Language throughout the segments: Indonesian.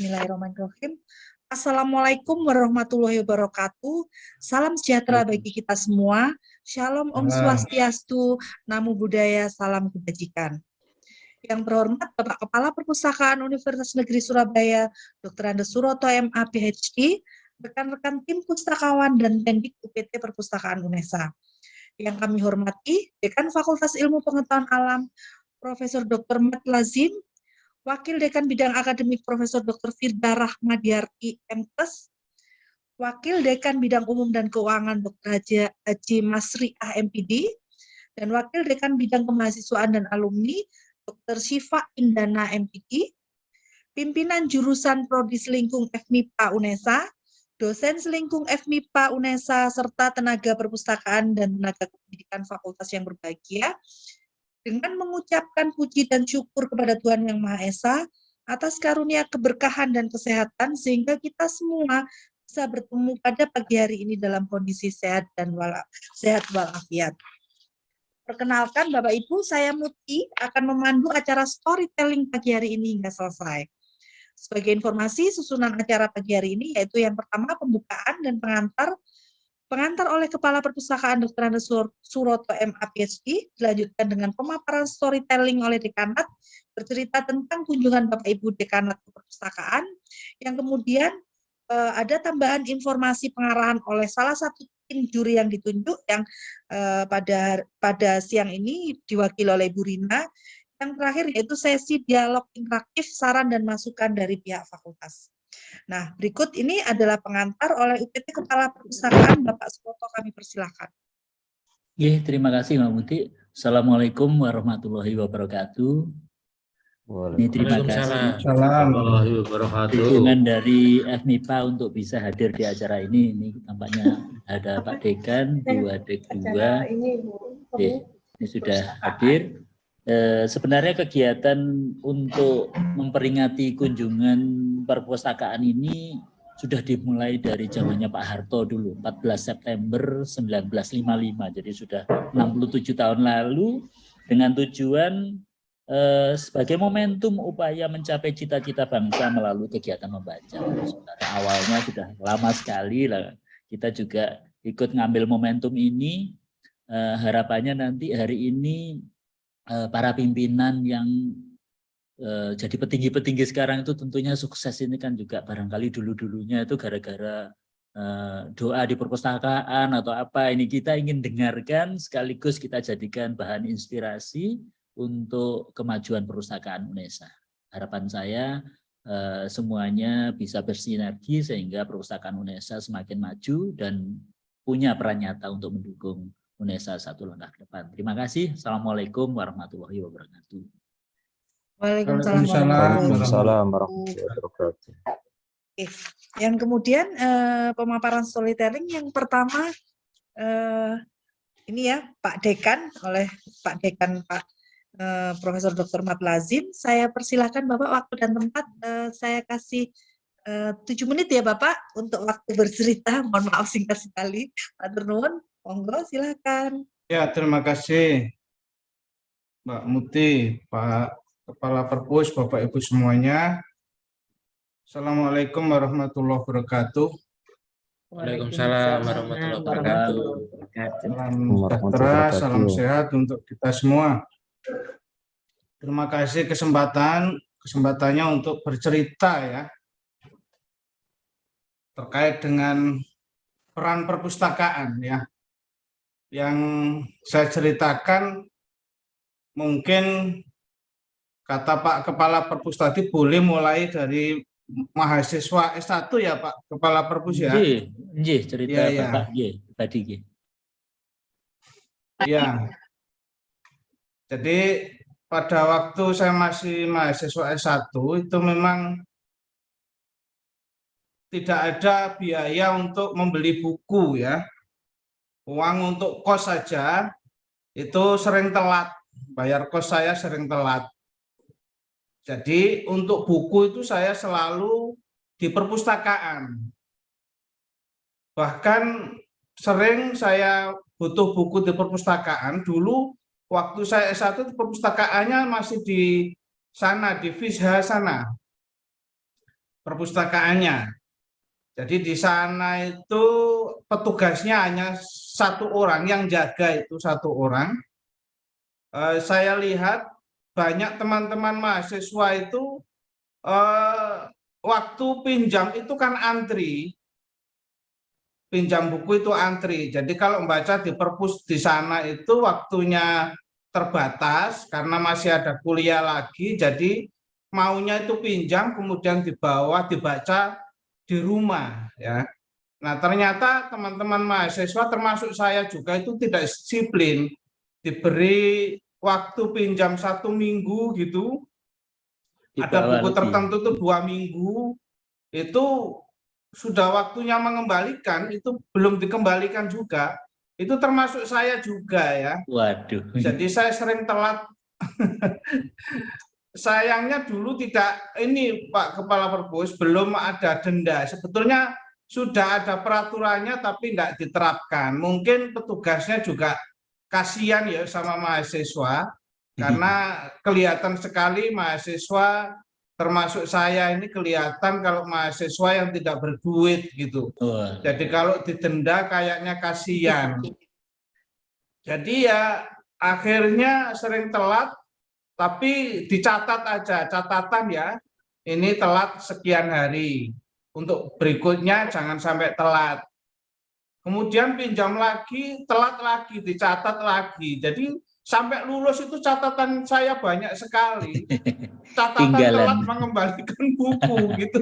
Bismillahirrahmanirrahim. Assalamualaikum warahmatullahi wabarakatuh. Salam sejahtera bagi kita semua. Shalom Om Swastiastu, Namo Buddhaya, salam kebajikan. Yang terhormat Bapak Kepala Perpustakaan Universitas Negeri Surabaya, Dr. Andes Suroto MA PhD, rekan-rekan tim pustakawan dan Pendik UPT Perpustakaan UNESA. Yang kami hormati, Dekan Fakultas Ilmu Pengetahuan Alam, Profesor Dr. Mat Lazim, Wakil Dekan Bidang Akademik Profesor Dr. Firda Rahmadiarti MTes, Wakil Dekan Bidang Umum dan Keuangan Dr. Haji Masri MPD, dan Wakil Dekan Bidang Kemahasiswaan dan Alumni Dr. Syifa Indana MPD, Pimpinan Jurusan Prodi Selingkung FMIPA UNESA, Dosen Selingkung FMIPA UNESA, serta tenaga perpustakaan dan tenaga pendidikan fakultas yang berbahagia, dengan mengucapkan puji dan syukur kepada Tuhan Yang Maha Esa atas karunia keberkahan dan kesehatan sehingga kita semua bisa bertemu pada pagi hari ini dalam kondisi sehat dan walafiat. Perkenalkan Bapak Ibu, saya Muti akan memandu acara storytelling pagi hari ini hingga selesai. Sebagai informasi, susunan acara pagi hari ini yaitu yang pertama pembukaan dan pengantar oleh Kepala Perpustakaan Dr. Andes Suroto MA PhD, dilanjutkan dengan pemaparan storytelling oleh dekanat, bercerita tentang kunjungan Bapak Ibu dekanat ke perpustakaan, yang kemudian ada tambahan informasi pengarahan oleh salah satu tim juri yang ditunjuk, yang pada siang ini diwakili oleh Bu Rina. Yang terakhir yaitu sesi dialog interaktif, saran dan masukan dari pihak fakultas. Nah, berikut ini adalah pengantar oleh UPT Kepala Perpustakaan Bapak Suroto, kami persilahkan. Terima kasih Mbak Muti. Assalamualaikum warahmatullahi wabarakatuh. Terima kasih dukungan dari FMIPA untuk bisa hadir di acara ini. Ini tampaknya ada Pak Dekan, Bu Adek 2. Ini sudah hadir. Sebenarnya kegiatan untuk memperingati kunjungan perpustakaan ini sudah dimulai dari zamannya Pak Harto dulu, 14 September 1955, jadi sudah 67 tahun lalu, dengan tujuan sebagai momentum upaya mencapai cita-cita bangsa melalui kegiatan membaca. Awalnya sudah lama sekali lah, kita juga ikut ngambil momentum ini, harapannya nanti hari ini para pimpinan yang jadi petinggi-petinggi sekarang itu tentunya sukses ini kan juga barangkali dulu-dulunya itu gara-gara doa di perpustakaan atau apa. Ini kita ingin dengarkan sekaligus kita jadikan bahan inspirasi untuk kemajuan perpustakaan UNESA. Harapan saya semuanya bisa bersinergi sehingga perpustakaan UNESA semakin maju dan punya peran nyata untuk mendukung UNESA satu langkah ke depan. Terima kasih. Assalamualaikum warahmatullahi wabarakatuh. Waalaikumsalam warahmatullahi wabarakatuh. Yang kemudian pemaparan storytelling yang pertama ini ya Pak Dekan, oleh Pak Dekan Pak Profesor Dr. Mat Lazim. Saya persilahkan Bapak, waktu dan tempat saya kasih 7 menit ya Bapak untuk waktu bercerita. Mohon maaf singkat sekali. Pak Nuwun, monggo silakan. Ya, terima kasih Mbak Muti, Pak Kepala Perpus, Bapak Ibu semuanya. Assalamualaikum warahmatullahi wabarakatuh. Waalaikumsalam warahmatullahi wabarakatuh. Salam sejahtera, salam sehat untuk kita semua. Terima kasih kesempatannya untuk bercerita ya terkait dengan peran perpustakaan ya. Yang saya ceritakan mungkin kata Pak Kepala Perpus tadi boleh mulai dari mahasiswa S1 ya Pak Kepala Perpus ya. Iya, cerita ya, Bapak tadi. Ya. Jadi pada waktu saya masih mahasiswa S1 itu memang tidak ada biaya untuk membeli buku ya. Uang untuk kos saja itu sering telat, bayar kos saya sering telat. Jadi untuk buku itu saya selalu di perpustakaan. Bahkan sering saya butuh buku di perpustakaan. Dulu waktu saya S1 perpustakaannya masih di sana, di Visha sana. perpustakaannya. Jadi di sana itu petugasnya hanya satu orang, yang jaga itu satu orang. Saya lihat banyak teman-teman mahasiswa itu waktu pinjam itu kan antri, pinjam buku itu antri. Jadi kalau membaca di perpus di sana itu waktunya terbatas karena masih ada kuliah lagi. Jadi maunya itu pinjam kemudian dibaca di rumah ya. Nah, ternyata teman-teman mahasiswa termasuk saya juga itu tidak disiplin. Diberi waktu pinjam 1 minggu gitu. Ada buku tertentu itu 2 minggu. Itu sudah waktunya mengembalikan, itu belum dikembalikan juga. Itu termasuk saya juga ya. Waduh. Jadi saya sering telat. Sayangnya dulu tidak, ini Pak Kepala Perpus, belum ada denda. Sebetulnya sudah ada peraturannya tapi tidak diterapkan. Mungkin petugasnya juga kasihan ya sama mahasiswa, karena kelihatan sekali mahasiswa, termasuk saya ini kelihatan kalau mahasiswa yang tidak berduit gitu. Jadi kalau didenda kayaknya kasihan. Jadi ya akhirnya sering telat, tapi dicatat aja, catatan ya, ini telat sekian hari. Untuk berikutnya jangan sampai telat. Kemudian pinjam lagi, telat lagi, dicatat lagi. Jadi sampai lulus itu catatan saya banyak sekali. Catatan telat mengembalikan buku gitu.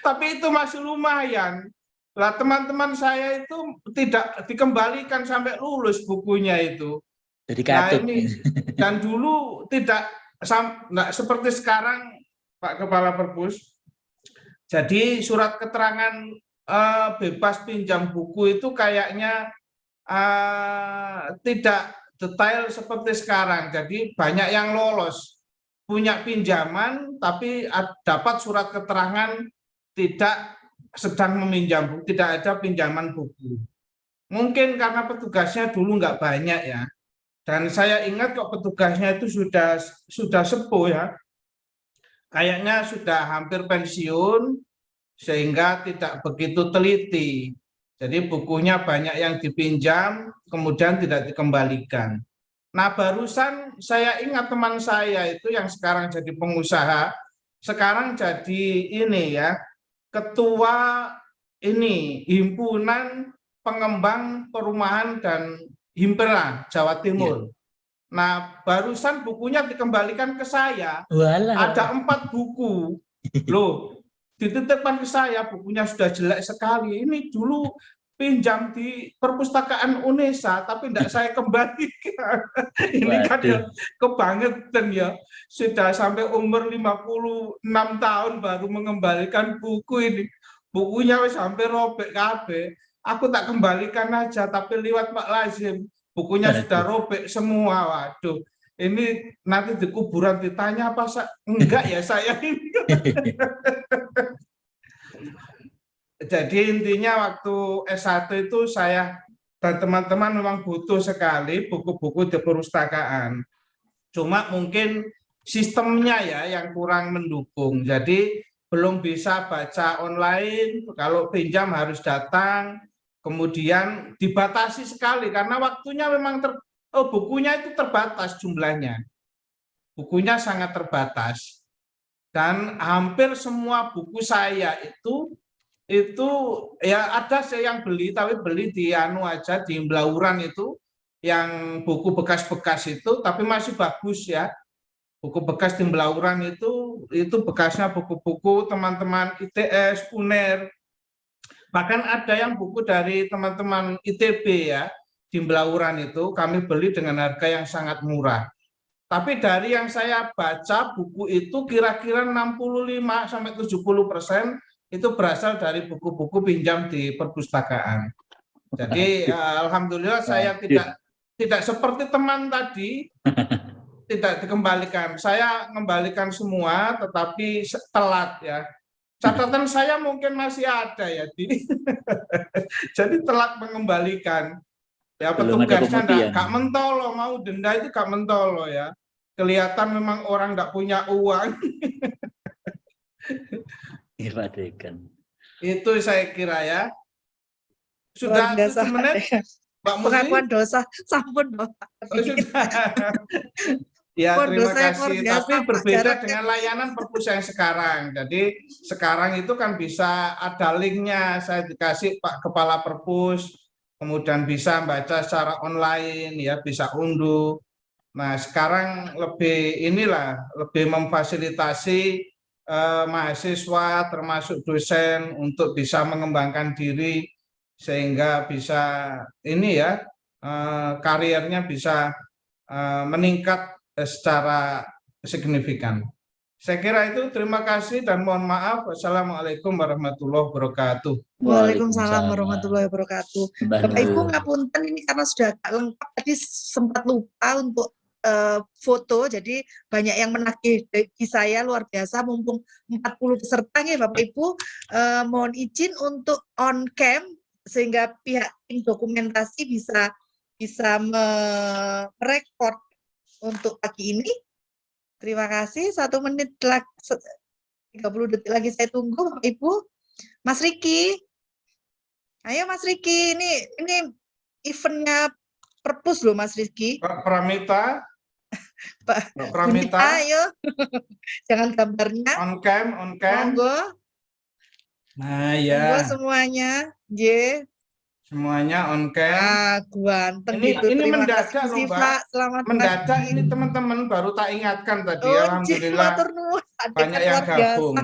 Tapi itu masih lumayan. Lah teman-teman saya itu tidak dikembalikan sampai lulus bukunya itu. Jadi katut. Nah, ini dan dulu tidak seperti sekarang Pak Kepala Perpus. Jadi surat keterangan bebas pinjam buku itu kayaknya tidak detail seperti sekarang. Jadi banyak yang lolos, punya pinjaman tapi dapat surat keterangan tidak sedang meminjam buku, tidak ada pinjaman buku. Mungkin karena petugasnya dulu nggak banyak ya. Dan saya ingat kok petugasnya itu sudah sepuh ya. Kayaknya sudah hampir pensiun, sehingga tidak begitu teliti. Jadi bukunya banyak yang dipinjam, kemudian tidak dikembalikan. Nah, barusan saya ingat teman saya itu yang sekarang jadi pengusaha, sekarang jadi ini ya, ketua ini Himpunan Pengembang Perumahan dan Himpera Jawa Timur. Nah, barusan bukunya dikembalikan ke saya. Ada 4 buku. Loh, dititipkan ke saya, bukunya sudah jelek sekali. Ini dulu pinjam di perpustakaan UNESA, tapi tidak saya kembalikan. Ini kan ya kebangetan ya. Sudah sampai umur 56 tahun baru mengembalikan buku ini. Bukunya sampai robek kabeh. Aku tak kembalikan aja, tapi lewat Pak Lazim. Bukunya sudah robek semua. Waduh, ini nanti di kuburan ditanya apa? Enggak ya saya ini. Jadi intinya waktu S1 itu saya dan teman-teman memang butuh sekali buku-buku di perpustakaan. Cuma mungkin sistemnya ya yang kurang mendukung. Jadi belum bisa baca online, kalau pinjam harus datang, kemudian dibatasi sekali karena waktunya memang bukunya itu terbatas jumlahnya. Bukunya sangat terbatas. Dan hampir semua buku saya itu ya ada saya yang beli, tapi beli di anu aja di Blauran itu, yang buku bekas-bekas itu, tapi masih bagus ya. Buku bekas di Blauran itu bekasnya buku-buku teman-teman ITS, UNER. Bahkan ada yang buku dari teman-teman ITB ya, di Blauran itu kami beli dengan harga yang sangat murah. Tapi dari yang saya baca buku itu kira-kira 65-70% itu berasal dari buku-buku pinjam di perpustakaan. Jadi alhamdulillah saya tidak seperti teman tadi tidak dikembalikan. Saya mengembalikan semua tetapi telat ya. Catatan saya mungkin masih ada ya. Jadi telat mengembalikan. Ya petugasnya enggak mentolo, mau denda itu enggak mentolo ya. Kelihatan memang orang enggak punya uang. Pak Dekan. Itu saya kira ya. Sudah 7 menit, Pak Muti? Pengakuan dosa, sampun Bapak. Oh, sudah. Ya, terima kasih. Tapi berbeda dengan layanan perpus yang sekarang. Jadi sekarang itu kan bisa ada linknya, saya dikasih Pak Kepala Perpus, kemudian bisa baca secara online, ya bisa unduh. Nah, sekarang lebih memfasilitasi mahasiswa termasuk dosen untuk bisa mengembangkan diri sehingga bisa karirnya bisa meningkat secara signifikan. Saya kira itu, terima kasih dan mohon maaf. Wassalamualaikum warahmatullahi wabarakatuh. Waalaikumsalam warahmatullahi wabarakatuh. Bapak Ibu ngapunten, ini karena sudah agak lengkap, tadi sempat lupa untuk foto, jadi banyak yang menagih saya, luar biasa, mumpung 40 peserta ya Bapak Ibu, mohon izin untuk on cam sehingga pihak tim dokumentasi bisa merekod untuk pagi ini. Terima kasih. 1 menit lagi, 30 detik lagi saya tunggu Bapak Ibu. Mas Riki, ayo Mas Riki, ini eventnya Perpus loh Mas Riki. Pak Pramita, Pak Pramita, ayo. Jangan gambarnya. On cam. Monggo. Nah ya. Monggo semuanya. J. Semuanya on cam. Ganteng ini, gitu. Ini terima mendadak kasih, loh Mbak. Pak. Selamat mendadak pagi. Ini teman-teman baru tak ingatkan tadi. Oh, Alhamdulillah banyak yang gabung.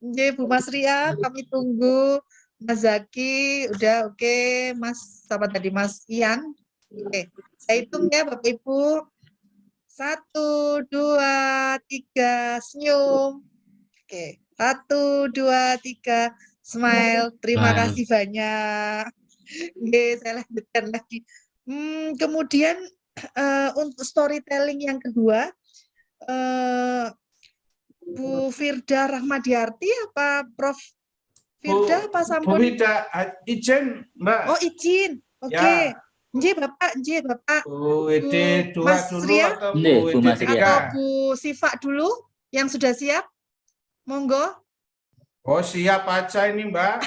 J, Bu Mas Ria, kami tunggu. Mas Zaki, udah oke. Mas, siapa tadi? Mas Ian. Oke, saya hitung ya Bapak Ibu. 1, 2, 3, senyum. Oke, 1, 2, 3, smile. Terima kasih banyak. Oke, saya lanjutkan lagi. Kemudian untuk storytelling yang kedua, Bu Firda Rahmadiarti apa Prof Firda apa sampun? Bu Firda, izin Mbak. Oh izin, oke. Ya. Nggih Bapak. Bu Ede 2 dulu atau Bu Bu Ede 3? Atau Bu Siva dulu yang sudah siap? Monggo. Oh siap aja ini Mbak.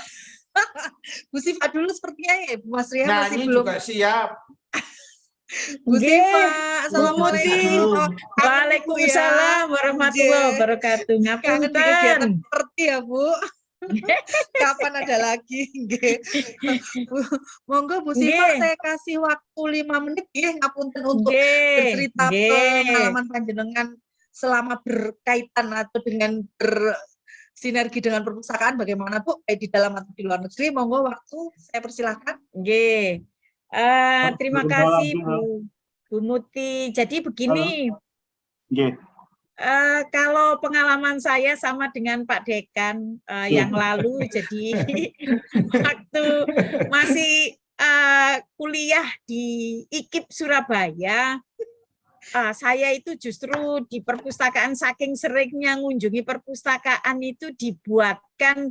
Bu Siva dulu sepertinya ya, Bu Mas Ria nah, masih ini belum. juga siap. Bu Siva, assalamualaikum. Waalaikumsalam warahmatullahi wabarakatuh. Ngapunten. Seperti ya Bu. Kapan ada lagi? Monggo Bu Siva, saya kasih waktu 5 menit ya ngapunten untuk bercerita pengalaman panjenengan selama berkaitan atau dengan bersinergi dengan perpustakaan bagaimana Bu, baik di dalam atau di luar negeri. Monggo waktu saya persilahkan. Nggih. Terima kasih Bu Muti. Jadi begini. Nggih. Kalau pengalaman saya sama dengan Pak Dekan yang lalu, jadi waktu masih kuliah di IKIP Surabaya, saya itu justru di perpustakaan saking seringnya mengunjungi perpustakaan itu dibuatkan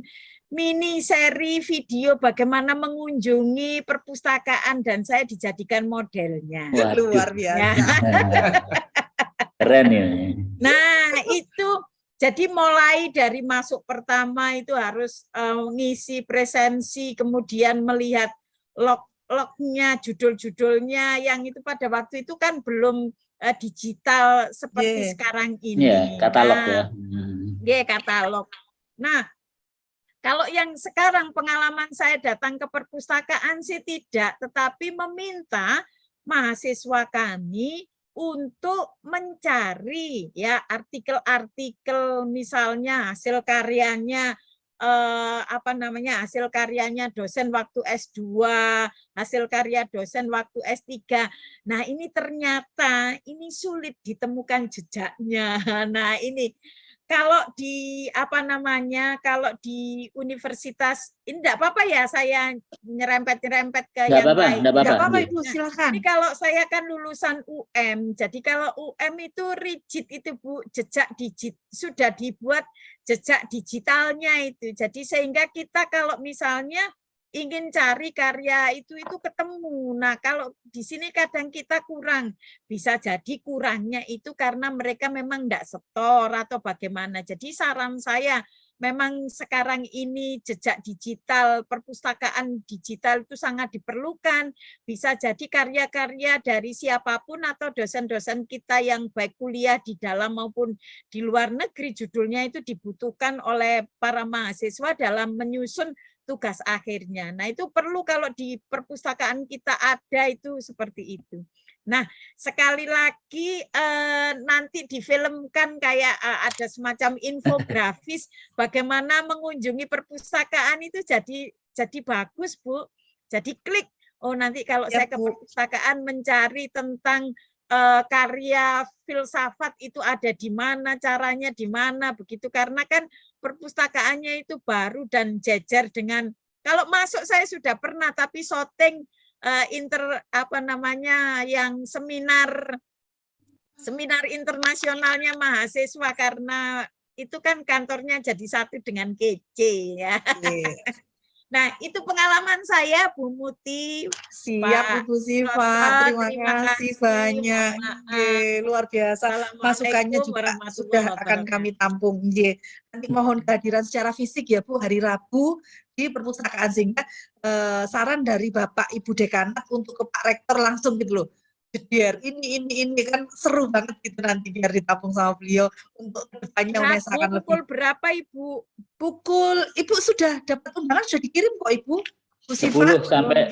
mini seri video bagaimana mengunjungi perpustakaan dan saya dijadikan modelnya. Luar biasa. Keren ya. Nah itu jadi mulai dari masuk pertama itu harus ngisi presensi, kemudian melihat log-lognya, judul-judulnya yang itu pada waktu itu kan belum digital seperti sekarang ini. Katalog Katalog. Nah kalau yang sekarang pengalaman saya datang ke perpustakaan sih tidak, tetapi meminta mahasiswa kami untuk mencari ya artikel-artikel misalnya hasil karyanya hasil karyanya dosen waktu S2, hasil karya dosen waktu S3. Nah, ini ternyata ini sulit ditemukan jejaknya. Nah, ini kalau di kalau di universitas ini enggak apa-apa ya saya nyerempet-nyerempet ke yang lain. Enggak apa-apa Ibu, silakan. Ini kalau saya kan lulusan UM. Jadi kalau UM itu rigid itu Bu, jejak sudah dibuat jejak digitalnya itu. Jadi sehingga kita kalau misalnya ingin cari karya itu ketemu. Nah, kalau di sini kadang kita kurang. Bisa jadi kurangnya itu karena mereka memang enggak setor atau bagaimana. Jadi saran saya memang sekarang ini jejak digital, perpustakaan digital itu sangat diperlukan. Bisa jadi karya-karya dari siapapun atau dosen-dosen kita yang baik kuliah di dalam maupun di luar negeri, judulnya itu dibutuhkan oleh para mahasiswa dalam menyusun tugas akhirnya. Nah, itu perlu kalau di perpustakaan kita ada itu seperti itu. Nah, sekali lagi nanti difilmkan kayak ada semacam infografis bagaimana mengunjungi perpustakaan itu jadi bagus, Bu. Jadi klik, oh nanti kalau ya, saya ke perpustakaan mencari tentang karya filsafat itu ada di mana, caranya di mana, begitu. Karena kan perpustakaannya itu baru dan jejer dengan, kalau masuk saya sudah pernah, tapi syuting yang seminar internasionalnya mahasiswa, karena itu kan kantornya jadi satu dengan KC ya. Nah, itu pengalaman saya, Bu Muti. Siap, Ibu Siva. Terima kasih banyak. Luar biasa. Masukannya juga sudah akan kami tampung. Nanti mohon kehadiran secara fisik ya, Bu, hari Rabu di perpustakaan, sehingga saran dari Bapak Ibu Dekanat untuk ke Pak Rektor langsung gitu loh. Biar ini kan seru banget gitu nanti biar ditampung sama beliau untuk kedepannya UNESA akan lebih. Pukul berapa, Ibu? Ibu sudah dapat undangan, sudah dikirim kok, Ibu. 10 sampai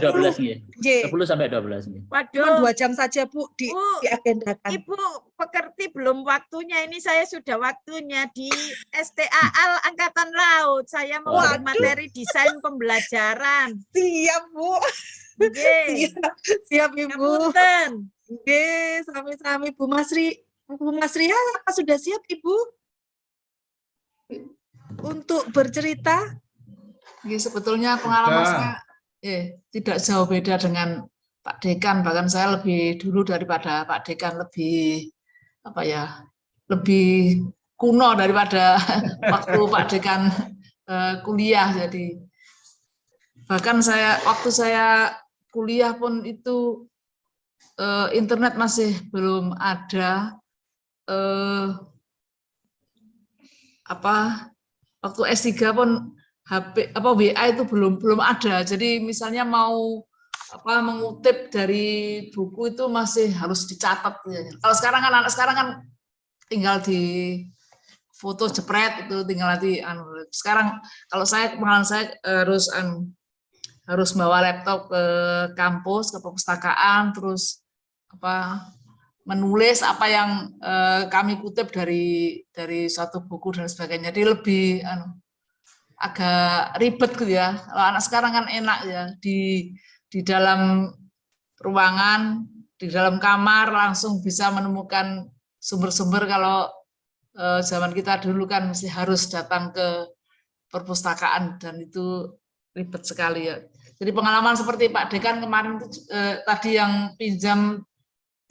12 nih. 10 sampai 12 nih. Waduh, 2 jam saja, Bu, diagendakan. Ibu pekerti belum waktunya, ini saya sudah waktunya di STAL Angkatan Laut. Saya mau materi desain pembelajaran. Siap, Bu. Siap, Ibu. Sami-sami, Bu Masri. Bu Masria, apa sudah siap, Ibu? Untuk bercerita? Sebetulnya pengalaman saya tidak jauh beda dengan Pak Dekan, bahkan saya lebih dulu daripada Pak Dekan, lebih kuno daripada waktu Pak Dekan kuliah. Jadi bahkan waktu saya kuliah pun itu internet masih belum ada. Waktu S3 pun WA itu belum ada. Jadi misalnya mau mengutip dari buku itu masih harus dicatat. Kalau sekarang kan anak sekarang kan tinggal di foto jepret, itu tinggal nanti. Sekarang kalau pengalaman saya harus bawa laptop ke kampus, ke perpustakaan, terus menulis apa yang kami kutip dari suatu buku dan sebagainya. Jadi lebih agak ribet gitu ya. Kalau anak sekarang kan enak ya, di dalam ruangan, di dalam kamar langsung bisa menemukan sumber-sumber. Kalau zaman kita dulu kan mesti harus datang ke perpustakaan dan itu ribet sekali ya. Jadi pengalaman seperti Pak Dekan kemarin itu tadi yang pinjam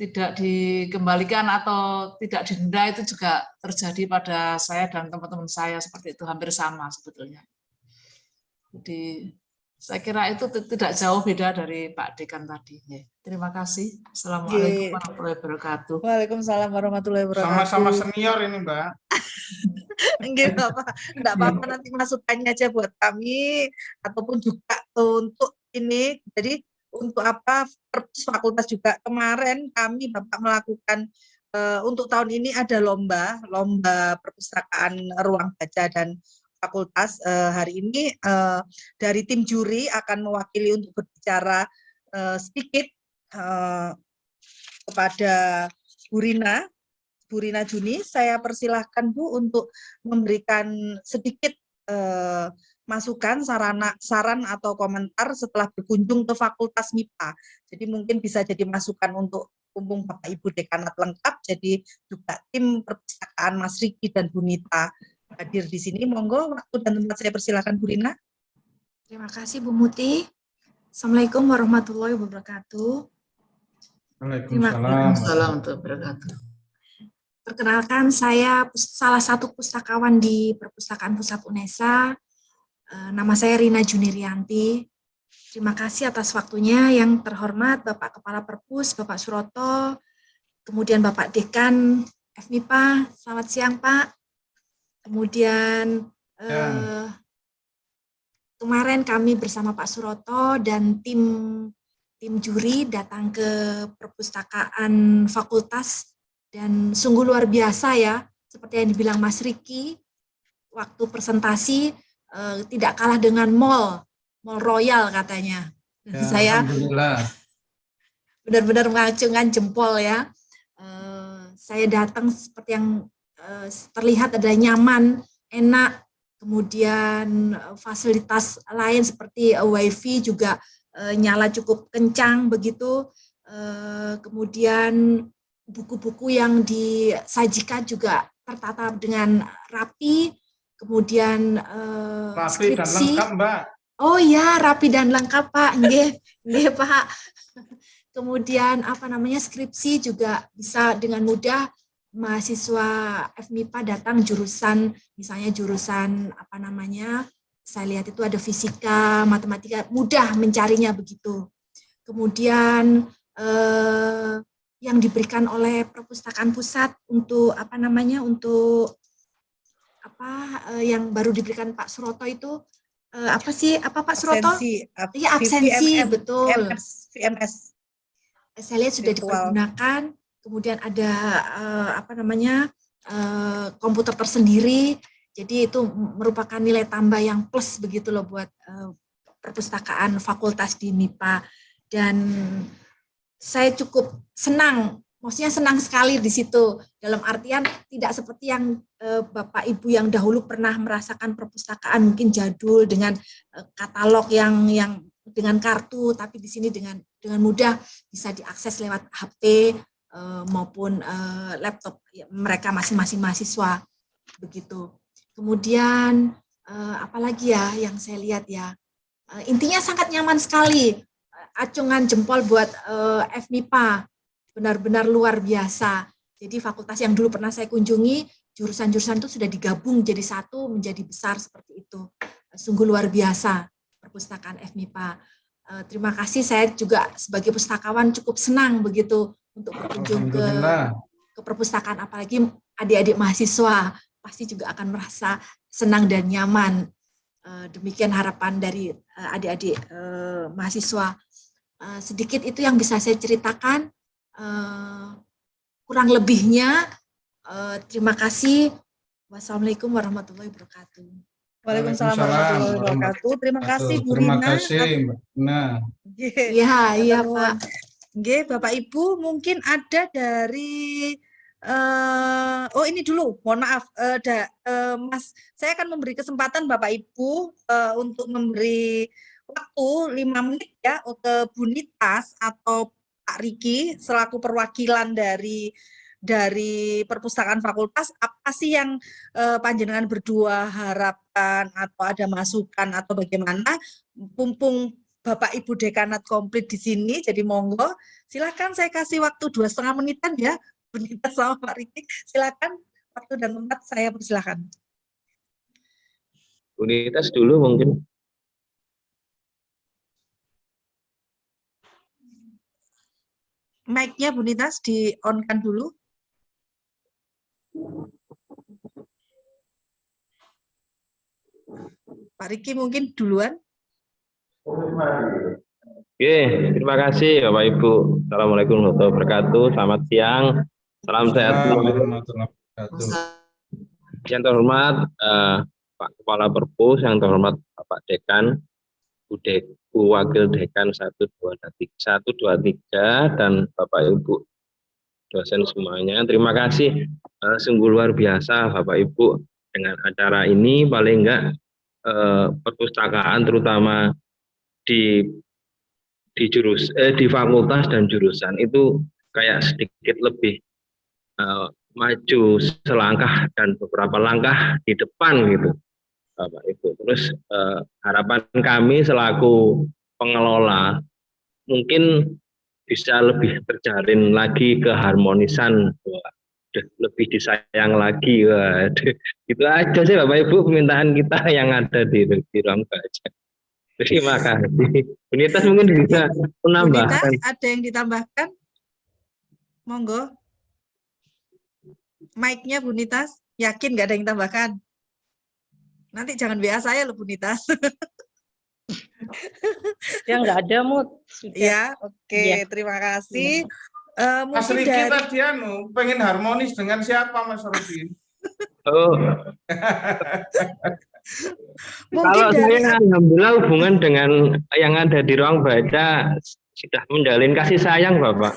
tidak dikembalikan atau tidak didenda itu juga terjadi pada saya dan teman-teman saya, seperti itu, hampir sama sebetulnya. Jadi saya kira itu tidak jauh beda dari Pak Dekan tadi. Terima kasih. Assalamualaikum warahmatullahi wabarakatuh. Waalaikumsalam warahmatullahi wabarakatuh. Sama-sama senior ini, Mbak. Enggak apa-apa, nanti masukannya aja buat kami ataupun juga untuk ini. Jadi untuk fakultas juga kemarin kami Bapak melakukan untuk tahun ini ada lomba perpustakaan ruang baca dan fakultas. Hari ini dari tim juri akan mewakili untuk berbicara sedikit kepada Bu Rina Juni. Saya persilahkan Bu untuk memberikan sedikit masukan, saran atau komentar setelah berkunjung ke Fakultas MIPA. Jadi mungkin bisa jadi masukan untuk mumpung Bapak Ibu Dekanat lengkap, jadi juga tim perpustakaan Mas Riki dan Bu Nita hadir di sini. Monggo, waktu dan tempat saya persilahkan Bu Rina. Terima kasih Bu Muti. Assalamualaikum warahmatullahi wabarakatuh. Waalaikumsalam warahmatullahi wabarakatuh. Perkenalkan, saya salah satu pustakawan di Perpustakaan Pusat UNESA. Nama saya Rina Junirianti. Terima kasih atas waktunya. Yang terhormat Bapak Kepala Perpus, Bapak Suroto, kemudian Bapak Dekan FMIPA. Selamat siang, Pak. Kemudian kemarin kami bersama Pak Suroto dan tim juri datang ke perpustakaan fakultas dan sungguh luar biasa ya, seperti yang dibilang Mas Riki, waktu presentasi tidak kalah dengan Mall Royal katanya. Dan saya benar-benar mengacungkan jempol ya. Saya datang seperti yang terlihat ada nyaman, enak, kemudian fasilitas lain seperti wifi juga nyala cukup kencang begitu. Kemudian buku-buku yang disajikan juga tertata dengan rapi. Kemudian rapi dan lengkap, Mbak. Oh ya, rapi dan lengkap, Pak. Nggih, Pak. Kemudian skripsi juga bisa dengan mudah mahasiswa FMIPA datang jurusan, misalnya jurusan saya lihat itu ada fisika, matematika, mudah mencarinya begitu. Kemudian yang diberikan oleh perpustakaan pusat untuk yang baru diberikan Pak Suroto itu Pak Suroto? Iya, absensi, betul. VMS. Saya lihat sudah dipergunakan. Kemudian ada komputer tersendiri. Jadi itu merupakan nilai tambah yang plus begitu loh buat perpustakaan fakultas di MIPA. Dan saya cukup senang, maksudnya senang sekali di situ. Dalam artian tidak seperti yang Bapak Ibu yang dahulu pernah merasakan perpustakaan mungkin jadul dengan katalog yang dengan kartu, tapi di sini dengan mudah bisa diakses lewat HP maupun laptop mereka masing-masing mahasiswa begitu. Kemudian apalagi ya yang saya lihat ya, intinya sangat nyaman sekali, acungan jempol buat FMIPA, benar-benar luar biasa. Jadi fakultas yang dulu pernah saya kunjungi, jurusan-jurusan itu sudah digabung jadi satu, menjadi besar seperti itu. Sungguh luar biasa perpustakaan FMIPA. Terima kasih, saya juga sebagai pustakawan cukup senang begitu untuk berkunjung ke perpustakaan, apalagi adik-adik mahasiswa pasti juga akan merasa senang dan nyaman. Demikian harapan dari adik-adik mahasiswa. Sedikit itu yang bisa saya ceritakan. Kurang lebihnya terima kasih. Wassalamualaikum warahmatullahi wabarakatuh. Waalaikumsalam warahmatullahi wabarakatuh. Terima kasih Bu Rina. Terima kasih, Mbak. Iya, Pak. Nggih, Bapak Ibu, mungkin ada dari ini dulu, mohon maaf, Mas, saya akan memberi kesempatan Bapak Ibu untuk memberi waktu 5 menit ya ke Bu Nitas atau Pak Riki selaku perwakilan dari perpustakaan fakultas. Apa sih yang panjenengan berdua harapkan atau ada masukan atau bagaimana? Mumpung Bapak Ibu dekanat komplit di sini, jadi monggo silakan, saya kasih waktu 2,5 menitan ya, Bu Nitas sama Pak Riki. Silakan, waktu dan tempat saya persilakan. Bu Nitas dulu mungkin. Mic-nya Bu Nitas di-on-kan dulu. Pak Riki mungkin duluan. Oke, terima kasih Bapak Ibu. Assalamualaikum warahmatullahi wabarakatuh. Selamat siang. Salam sehat. Yang terhormat Pak Kepala Perpus, yang terhormat Bapak Dekan, Bu Wakil Dekan 1, 2, 3, dan Bapak Ibu dosen semuanya. Terima kasih, sungguh luar biasa Bapak Ibu dengan acara ini. Paling enggak perpustakaan terutama di fakultas dan jurusan itu kayak sedikit lebih maju selangkah dan beberapa langkah di depan gitu Bapak Ibu. Terus harapan kami selaku pengelola mungkin bisa lebih terjalin lagi keharmonisan, lebih disayang lagi. Itu aja sih Bapak Ibu permintaan kita yang ada di ruang baca. Terima kasih. Bu Nitas mungkin bisa menambahkan. Bu Nitas, ada yang ditambahkan? Monggo. Mic-nya Bu Nitas, yakin nggak ada yang ditambahkan? Nanti jangan WA saya loh Bu Nita. Ya nggak ada Mut. Ya, oke. Ya. Terima kasih. Mas Riki tadi pengen harmonis dengan siapa Mas Rudi? Oh. Kalau saya alhamdulillah hubungan dengan yang ada di ruang baca sudah menjalin kasih sayang Bapak.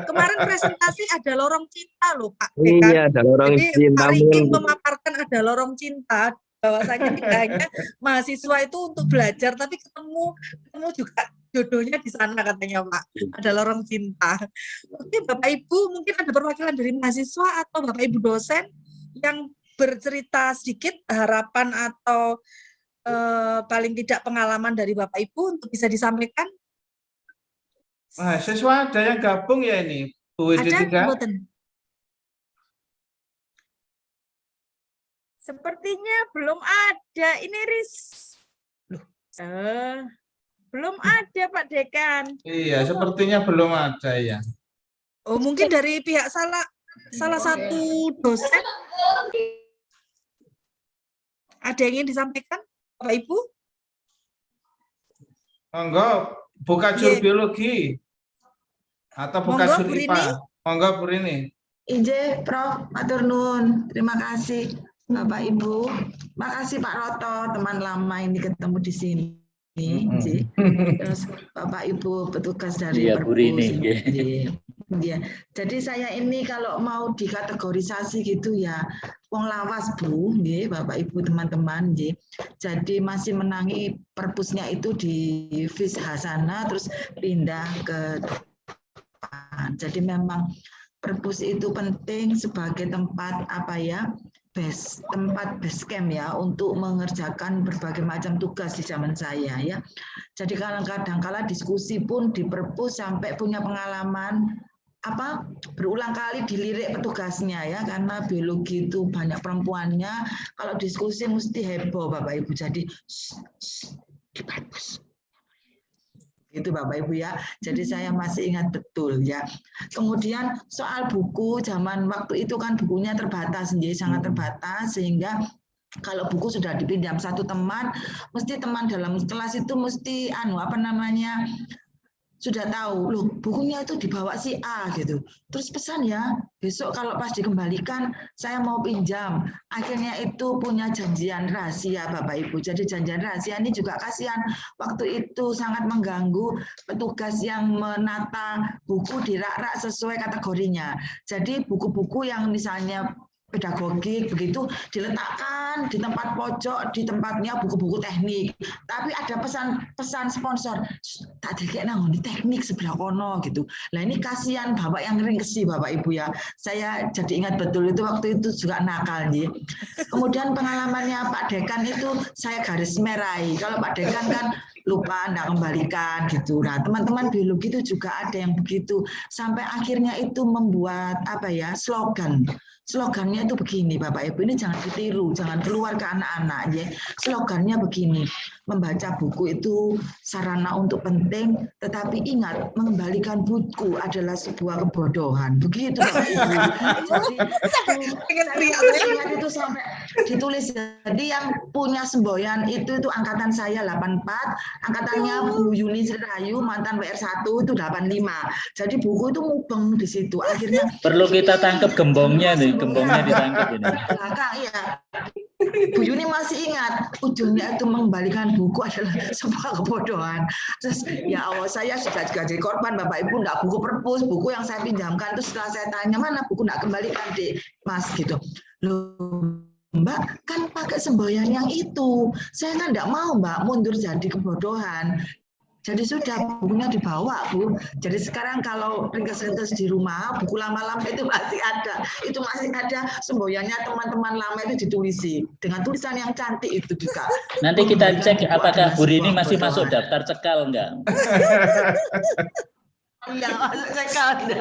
Kemarin presentasi ada lorong cinta loh Pak. Iya, ada lorong Jadi, cinta. Pak Riki memaparkan ada lorong cinta, bahwasanya tidak hanya mahasiswa itu untuk belajar, tapi ketemu juga jodohnya di sana katanya Pak. Ada lorong cinta. Oke, Bapak Ibu mungkin ada perwakilan dari mahasiswa atau Bapak Ibu dosen yang bercerita sedikit harapan atau paling tidak pengalaman dari Bapak Ibu untuk bisa disampaikan. Mahasiswa ada yang gabung ya ini, Bu WD3? Sepertinya belum ada. Ini belum ada Pak Dekan. Iya, sepertinya belum ada ya. Oh, mungkin dari pihak salah satu dosen ada yang ingin disampaikan, Bapak Ibu? Monggo, buka jur biologi. Atau buka jur IPA. Monggo Bu Rini. Ije, Prof. Matur nuwun. Terima kasih Bapak Ibu. Makasih Pak Roto, teman lama ini ketemu di sini. Terus Bapak Ibu petugas dari Perpus. Ya. Jadi saya ini kalau mau dikategorisasi gitu ya, wong lawas Bu, Bapak Ibu teman-teman. Jadi masih menangi perpusnya itu di FIS Hasana, terus pindah ke depan. Jadi memang perpus itu penting sebagai tempat tempat base camp ya untuk mengerjakan berbagai macam tugas di zaman saya ya. Jadi kadang-kadang kala diskusi pun di perpus sampai punya pengalaman berulang kali dilirik petugasnya ya, karena biologi itu banyak perempuannya, kalau diskusi mesti heboh Bapak Ibu. Jadi di perpus itu Bapak Ibu ya. Jadi saya masih ingat betul ya. Kemudian soal buku, zaman waktu itu kan bukunya terbatas, sangat terbatas, sehingga kalau buku sudah dipinjam satu teman, mesti teman dalam kelas itu mesti sudah tahu loh bukunya itu dibawa si A gitu. Terus pesan ya, besok kalau pas dikembalikan saya mau pinjam. Akhirnya itu punya janjian rahasia Bapak Ibu. Jadi janjian rahasia ini juga kasihan. Waktu itu sangat mengganggu petugas yang menata buku di rak-rak sesuai kategorinya. Jadi buku-buku yang misalnya pedagogik begitu diletakkan di tempat pojok, di tempatnya buku-buku teknik. Tapi ada pesan sponsor, tak dikek nang di teknik sebelah kono gitu. Lah ini kasihan Bapak yang ringkesi Bapak Ibu ya. Saya jadi ingat betul itu waktu itu juga nakal nih. Kemudian pengalamannya Pak Dekan itu saya garis merahi. Kalau Pak Dekan kan lupa enggak kembalikan gitu. Nah, teman-teman biologi itu juga ada yang begitu. Sampai akhirnya itu membuat slogan. Slogannya itu begini Bapak Ibu, ini jangan ditiru, jangan keluar ke anak-anak ya. Slogannya begini, membaca buku itu sarana untuk penting, tetapi ingat mengembalikan buku adalah sebuah kebodohan. Begitu Bapak Ibu. Jadi saya itu sampai ditulis. Jadi yang punya semboyan itu angkatan saya 84, angkatannya Bu Yuni Sri Rahayu mantan WR1 itu 85. Jadi buku itu mubeng di situ. Akhirnya perlu kita tangkap gembongnya nih. Gembongnya ditangkap ini. Belakang ya. Bu Yuni masih ingat ujungnya itu mengembalikan buku adalah sebuah kebodohan. Terus ya Allah, saya sudah juga jadi korban Bapak Ibu, enggak buku perpus, buku yang saya pinjamkan itu setelah saya tanya mana buku enggak kembalikan di Mas gitu. Loh Mbak kan pakai semboyan yang itu. Saya kan enggak mau Mbak mundur jadi kebodohan. Jadi sudah bukunya dibawa Bu. Jadi sekarang kalau ringkes-ringkes di rumah, buku lama-lama itu masih ada. Itu masih ada semboyannya teman-teman lama itu ditulisi. Dengan tulisan yang cantik itu juga. Nanti kita cek apakah Bu Rini masih masuk daftar cekal enggak? Iya, masuk sekali.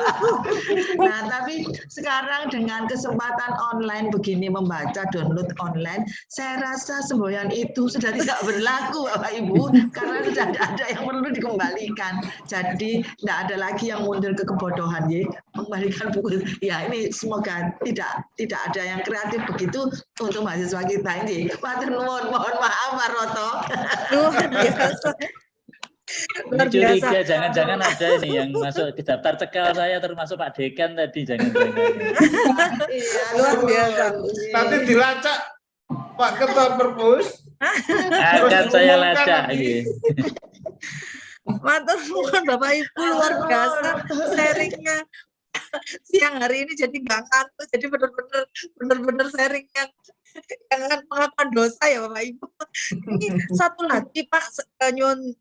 Nah, tapi sekarang dengan kesempatan online begini membaca, download online, saya rasa semboyan itu sudah tidak berlaku, Bapak Ibu, karena sudah tidak ada yang perlu dikembalikan. Jadi tidak ada lagi yang mundur ke kebodohan, ya. Mengembalikan buku. Ya, ini semoga tidak ada yang kreatif begitu untuk mahasiswa kita ini. Matur nuwun, mohon maaf, Pak Roto. Luar biasa. Ini curiga, jangan-jangan ada ini yang masuk ke daftar cekal saya termasuk Pak Dekan tadi, jangan-jangan. Iya, Luar biasa. Nanti dilacak Pak Ketua Perpus. Akan saya lacak. Matur nuwun Bapak Ibu, luar biasa sharingnya siang hari ini, jadi nggak ngantuk, jadi benar-benar sharing yang pengakuan dosa ya Bapak Ibu. Ini satu lagi Pak, nyun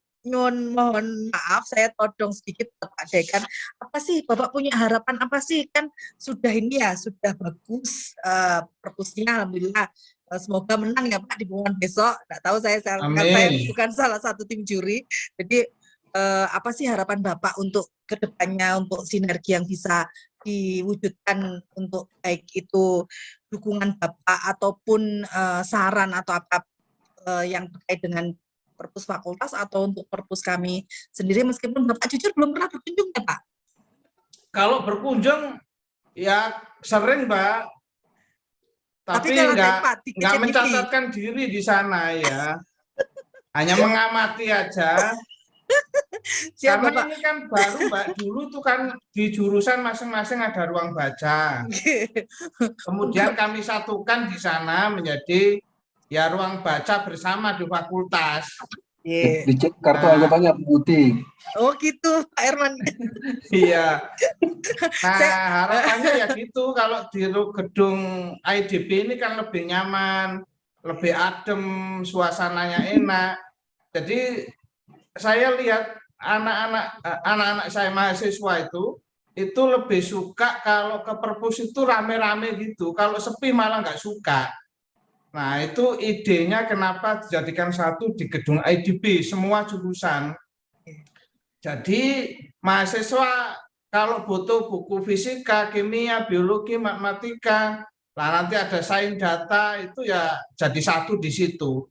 mohon maaf saya todong sedikit Pak Dekan. Apa sih Bapak punya harapan apa sih, kan sudah ini ya, sudah bagus perpusnya alhamdulillah. Semoga menang ya Pak di pengumuman besok. Nggak tahu saya bukan salah satu tim juri. Jadi apa sih harapan Bapak untuk kedepannya, untuk sinergi yang bisa diwujudkan, untuk baik itu dukungan Bapak ataupun saran atau apa yang terkait dengan perpus fakultas atau untuk perpus kami sendiri, meskipun Bapak jujur belum pernah berkunjung ya Pak? Kalau berkunjung ya sering Mbak, tapi nggak mencatatkan diri di sana ya, hanya mengamati aja. Karena Bapak, ini kan baru Mbak, dulu tuh kan di jurusan masing-masing ada ruang baca. Kemudian kami satukan di sana menjadi ya ruang baca bersama di fakultas. Dicek kartu anggotanya putih. Oh gitu Pak Herman. Iya. Nah harapannya ya gitu, kalau di gedung IDB ini kan lebih nyaman, lebih adem, suasananya enak. Jadi saya lihat anak-anak saya mahasiswa itu lebih suka kalau ke perpus itu rame-rame gitu. Kalau sepi malah nggak suka. Nah itu idenya kenapa dijadikan satu di gedung IDB semua jurusan. Jadi mahasiswa kalau butuh buku fisika, kimia, biologi, matematika, lah nanti ada sains data, itu ya jadi satu di situ.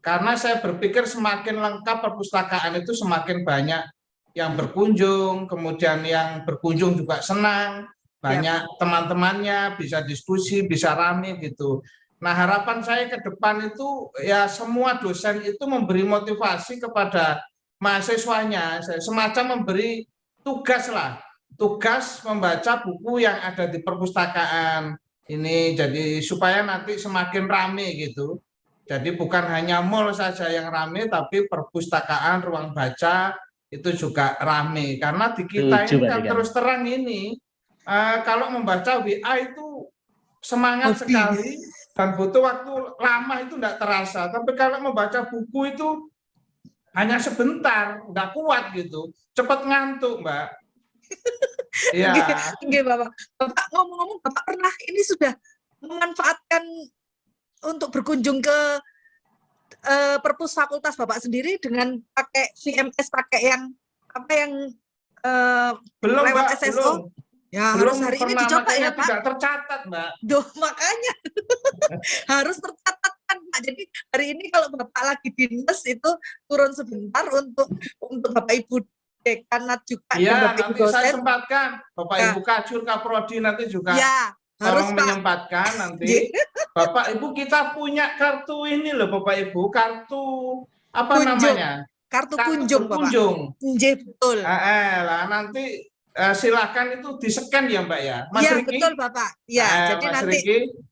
Karena saya berpikir semakin lengkap perpustakaan itu semakin banyak yang berkunjung, kemudian yang berkunjung juga senang, banyak teman-temannya, bisa diskusi, bisa rame gitu. Nah harapan saya ke depan itu ya semua dosen itu memberi motivasi kepada mahasiswanya, semacam memberi tugas lah, tugas membaca buku yang ada di perpustakaan ini, jadi supaya nanti semakin rame gitu. Jadi bukan hanya mall saja yang rame, tapi perpustakaan, ruang baca itu juga rame. Karena di kita ini kan terus terang ini, kalau membaca WA itu semangat sekali dan butuh waktu lama itu tidak terasa. Tapi kalau membaca buku itu hanya sebentar, nggak kuat gitu, cepat ngantuk Mbak. Iya. Oke, Bapak. Bapak ngomong-ngomong, Bapak pernah ini sudah memanfaatkan untuk berkunjung ke perpus fakultas Bapak sendiri dengan pakai VMS, pakai yang apa yang belum lewat Mbak, SSO? belum. Ya belum harus hari ini pernah, dicoba ya Pak. Tidak tercatat Mbak. Duh, makanya harus tercatat kan Pak. Jadi hari ini kalau Bapak lagi dinas itu turun sebentar untuk Bapak Ibu dekanat juga. Iya, nanti saya sempatkan Bapak Ibu Kajur, Kaprodi nanti juga. Ya, harus menyempatkan nanti. Bapak Ibu kita punya kartu ini loh Bapak Ibu, kartu apa namanya? Kartu kunjung Bapak. Betul. Lah nanti silakan itu di-scan ya Mbak ya. Mas ya, Riki. Betul Bapak. Ya, jadi Mas nanti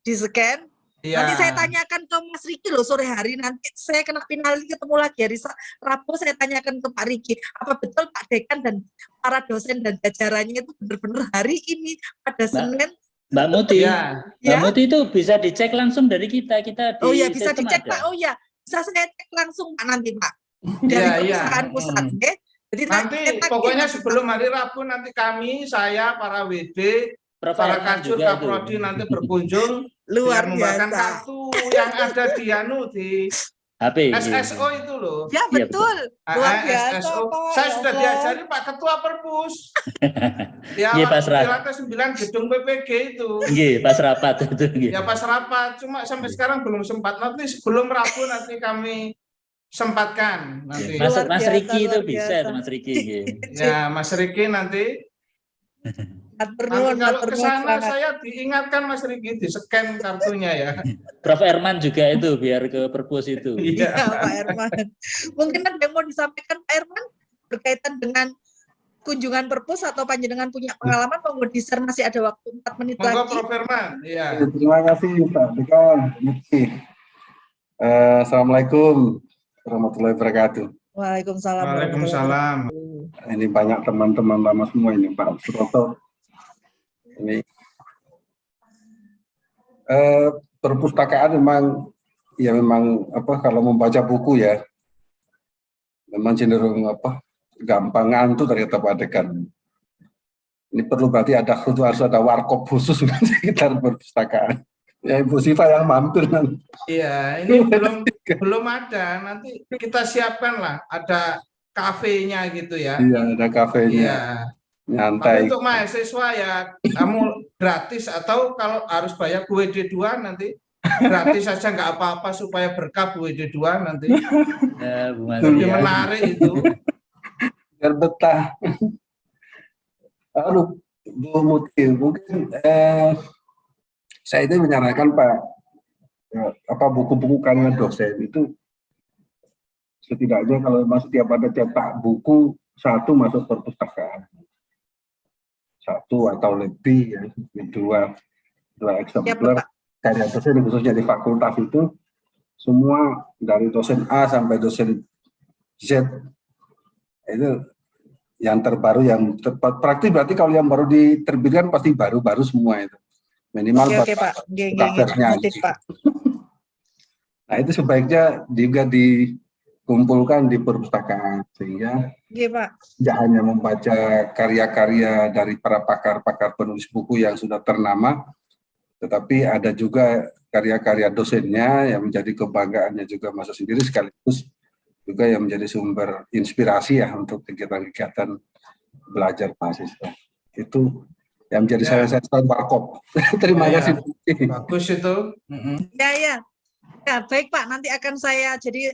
di-scan. Ya. Nanti saya tanyakan ke Mas Riki loh sore hari, nanti saya kena finali ketemu lagi hari Rabu, saya tanyakan ke Pak Riki, apa betul Pak Dekan dan para dosen dan jajarannya itu benar-benar hari ini pada Senin. Mbak Muti, Mbak Muti itu bisa dicek langsung dari kita di oh ya bisa dicek ada. Pak, oh ya bisa saya cek langsung Pak nanti Pak dari perpustakaan pusat. Jadi nanti pokoknya sebelum hari Rabu nanti kami, saya, para WD, para Kajur, Kaprodi nanti berkunjung luar biasa. Kartu yang ada di HP. SSO itu loh. Ya betul. Luar biasa SSO. Pak. Saya Ya sudah Allah. diajari Pak Ketua Perpus. Ya, Nggih, pas di lantai 9 gedung PPG itu. Nggih, pas rapat itu nggih. Ya pas rapat, cuma sampai sekarang belum sempat. Nanti sebelum Rabu nanti kami sempatkan nanti. Mas Riki itu bisa itu Mas Riki nggih. Ya, Mas Riki nanti. Nanti kalau ke sana saya diingatkan Mas Riki, di-scan kartunya ya. Prof. Herman juga itu biar ke perpus itu. Iya, Pak Herman. Mungkin ada yang mau disampaikan Pak Herman berkaitan dengan kunjungan perpus atau panjenengan punya pengalaman, monggo di-share, masih ada waktu 4 menit lagi. Monggo Prof. Herman. Iya. Terima kasih Pak Dekan. Assalamualaikum warahmatullahi wabarakatuh. Waalaikumsalam. Waalaikumsalam. Ini banyak teman-teman lama semua ini Pak Suroto. Ini perpustakaan memang apa, kalau membaca buku ya memang cenderung apa, gampang ngantuk ternyata Pak Dekan. Ini perlu berarti harus ada warkop khusus di sekitar perpustakaan. Ya Ibu Siva yang mampir nanti. Iya, ini belum ada. Nanti kita siapkan lah, ada kafenya gitu ya. Iya, ada kafenya. Iya. Nyantai. Tapi untuk mahasiswa ya kamu gratis, atau kalau harus bayar WD2 nanti gratis saja nggak apa-apa supaya berkah WD2 nanti. Lebih menarik itu. Biar betah. Aduh, Bu Muti, mungkin saya itu menyarankan Pak, apa buku-buku karangan dosen itu setidaknya kalau masuk tiap buku satu masuk perpustakaan. 1 atau lebih ya, dua eksemplar karya dosen khususnya di fakultas itu semua dari dosen A sampai dosen Z itu yang terbaru, yang tepat praktis. Berarti kalau yang baru diterbitkan pasti baru semua itu minimal. Oke, Pak. Pak. Nah itu sebaiknya juga dikumpulkan di perpustakaan sehingga Pak, tidak hanya membaca karya-karya dari para pakar-pakar penulis buku yang sudah ternama, tetapi ada juga karya-karya dosennya yang menjadi kebanggaannya juga masa sendiri, sekaligus juga yang menjadi sumber inspirasi ya untuk kegiatan-kegiatan belajar mahasiswa. Itu yang menjadi saya warkop. Terima kasih. Bagus itu. Ya, baik Pak, nanti akan saya jadi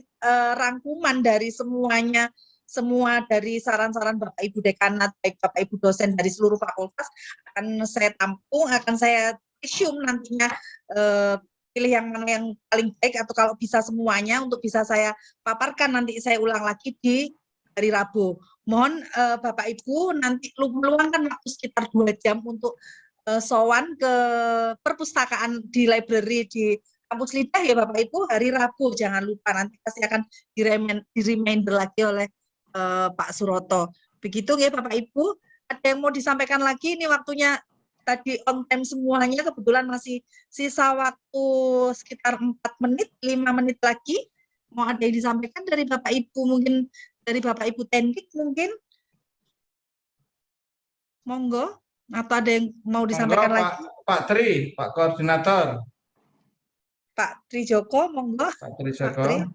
rangkuman dari semuanya, semua dari saran-saran Bapak Ibu Dekanat, baik Bapak Ibu dosen dari seluruh fakultas, akan saya tampung, akan saya resume nantinya, pilih yang mana yang paling baik, atau kalau bisa semuanya untuk bisa saya paparkan, nanti saya ulang lagi di hari Rabu. Mohon Bapak Ibu nanti meluangkan waktu sekitar 2 jam untuk sowan ke perpustakaan di library di Kampus Lidah ya Bapak Ibu, hari Rabu, jangan lupa, nanti pasti akan di-reminder lagi oleh Pak Suroto. Begitu ya Bapak Ibu. Ada yang mau disampaikan lagi? Ini waktunya tadi on time semuanya, kebetulan masih sisa waktu sekitar 4 menit, 5 menit lagi. Mau ada yang disampaikan dari Bapak Ibu, mungkin dari Bapak Ibu Teknik mungkin? Monggo, atau ada yang mau disampaikan lagi? Pak Tri, Pak Koordinator. Pak Tri Joko, monggo. Pak Tri Joko.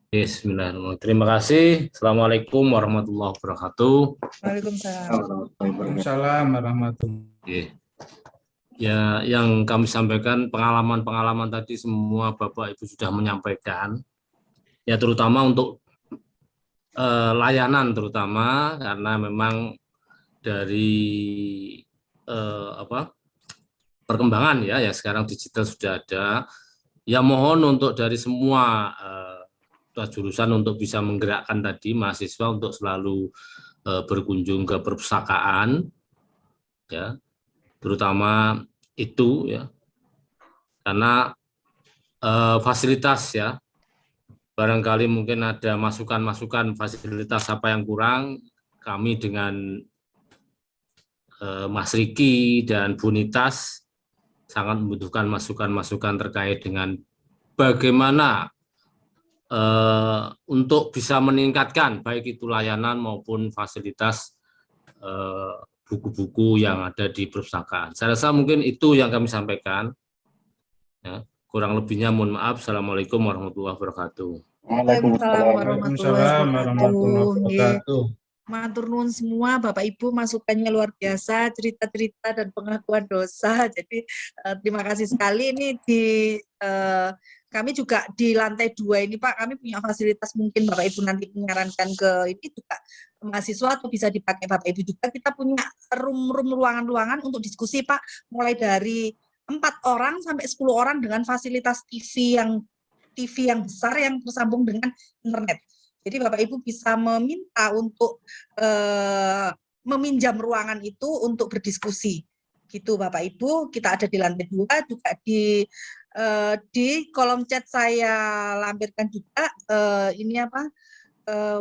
Bismillahirrahmanirrahim. Terima kasih. Assalamualaikum warahmatullahi wabarakatuh. Waalaikumsalam warahmatullahi wabarakatuh. Ya, yang kami sampaikan pengalaman-pengalaman tadi semua Bapak Ibu sudah menyampaikan. Ya, terutama untuk layanan, terutama karena memang dari perkembangan ya sekarang digital sudah ada. Ya, mohon untuk dari semua jurusan untuk bisa menggerakkan tadi mahasiswa untuk selalu berkunjung ke perpustakaan ya, terutama itu ya, karena fasilitas ya, barangkali mungkin ada masukan-masukan fasilitas apa yang kurang, kami dengan Mas Riki dan Bu Nitas sangat membutuhkan masukan-masukan terkait dengan bagaimana untuk bisa meningkatkan baik itu layanan maupun fasilitas buku-buku yang ada di perpustakaan. Saya rasa mungkin itu yang kami sampaikan. Ya, Kurang lebihnya mohon maaf. Assalamualaikum warahmatullahi wabarakatuh. Waalaikumsalam warahmatullahi wabarakatuh. wabarakatuh. Matur nuwun semua Bapak Ibu, masukannya luar biasa, cerita-cerita dan pengakuan dosa. Jadi terima kasih sekali. Ini di kami juga di lantai 2 ini Pak, kami punya fasilitas, mungkin Bapak Ibu nanti menyarankan ke ini juga mahasiswa atau bisa dipakai Bapak Ibu juga. Kita punya room-room ruangan-ruangan untuk diskusi Pak, mulai dari 4 orang sampai 10 orang dengan fasilitas TV yang besar yang tersambung dengan internet. Jadi Bapak Ibu bisa meminta untuk meminjam ruangan itu untuk berdiskusi. Gitu Bapak Ibu, kita ada di lantai 2, juga di kolom chat saya lampirkan juga ini apa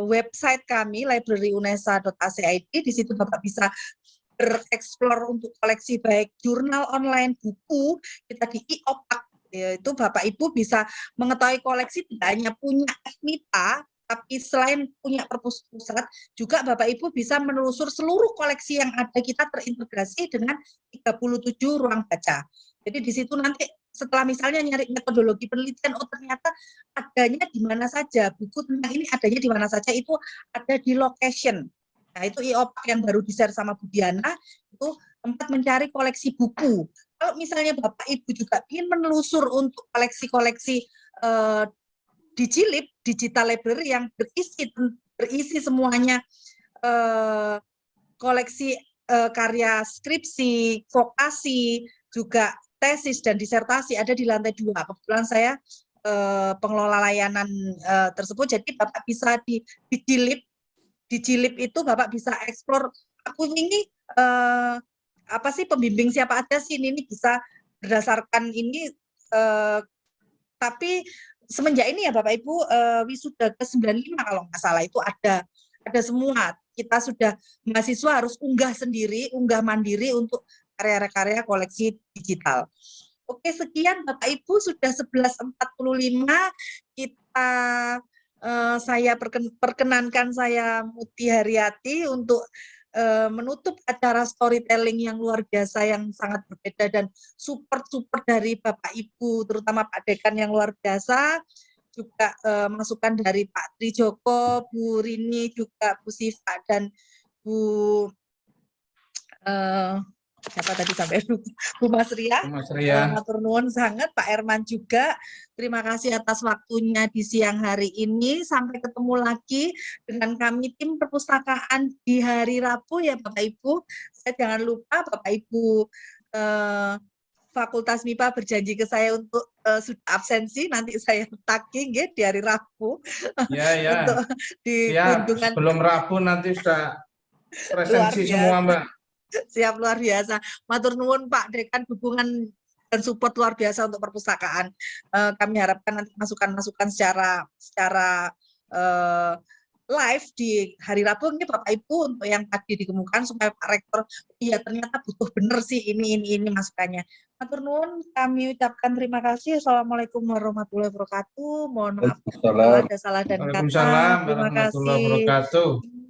website kami libraryunesa.ac.id. Di situ Bapak bisa bereksplor untuk koleksi baik jurnal online, buku, kita di e-opak. Itu Bapak Ibu bisa mengetahui koleksi tidak hanya punya FMIPA, tapi selain punya perpus pusat, juga Bapak Ibu bisa menelusur seluruh koleksi yang ada, kita terintegrasi dengan 37 ruang baca. Jadi di situ nanti setelah misalnya nyari metodologi penelitian, oh ternyata adanya di mana saja, buku tentang ini adanya di mana saja, itu ada di location. Nah itu e-opak yang baru di-share sama Bu Diana, itu tempat mencari koleksi buku. Kalau misalnya Bapak Ibu juga ingin menelusur untuk koleksi-koleksi Digilib, digital library yang berisi semuanya koleksi karya skripsi, vokasi, juga tesis dan disertasi ada di lantai 2. Kebetulan saya pengelola layanan tersebut, jadi Bapak bisa di Digilib itu Bapak bisa eksplor, aku ini apa sih pembimbing siapa aja sih ini bisa berdasarkan ini, tapi semenjak ini ya Bapak Ibu wisuda ke-95 kalau nggak salah itu ada semua. Kita sudah mahasiswa harus unggah sendiri, unggah mandiri untuk karya-karya koleksi digital. Oke, sekian Bapak Ibu, sudah 11.45 kita saya perkenankan saya Muti Haryati untuk menutup acara storytelling yang luar biasa, yang sangat berbeda dan support dari Bapak Ibu, terutama Pak Dekan yang luar biasa, juga masukan dari Pak Trijoko, Bu Rini, juga Bu Siva dan Bu siapa tadi sampai Bu Mas Ria. Matur nuwun sangat, Pak Herman juga. Terima kasih atas waktunya di siang hari ini. Sampai ketemu lagi dengan kami tim perpustakaan di hari Rabu ya Bapak Ibu. Saya jangan lupa Bapak Ibu Fakultas MIPA berjanji ke saya untuk sudah absensi, nanti saya tagih di hari Rabu. Ya. Untuk di kunjungan. Sebelum Rabu nanti sudah presensi semua Mbak. Siap, luar biasa. Matur nuwun Pak Dekan, dukungan dan support luar biasa untuk perpustakaan. Kami harapkan nanti masukan-masukan secara live di hari Rabu ini Bapak Ibu untuk yang tadi dikemukakan supaya Pak Rektor, iya ternyata butuh bener sih ini masukannya. Matur nuwun, kami ucapkan terima kasih. Assalamualaikum warahmatullahi wabarakatuh. Mohon maaf kalau ada salah dan kata. Terima kasih.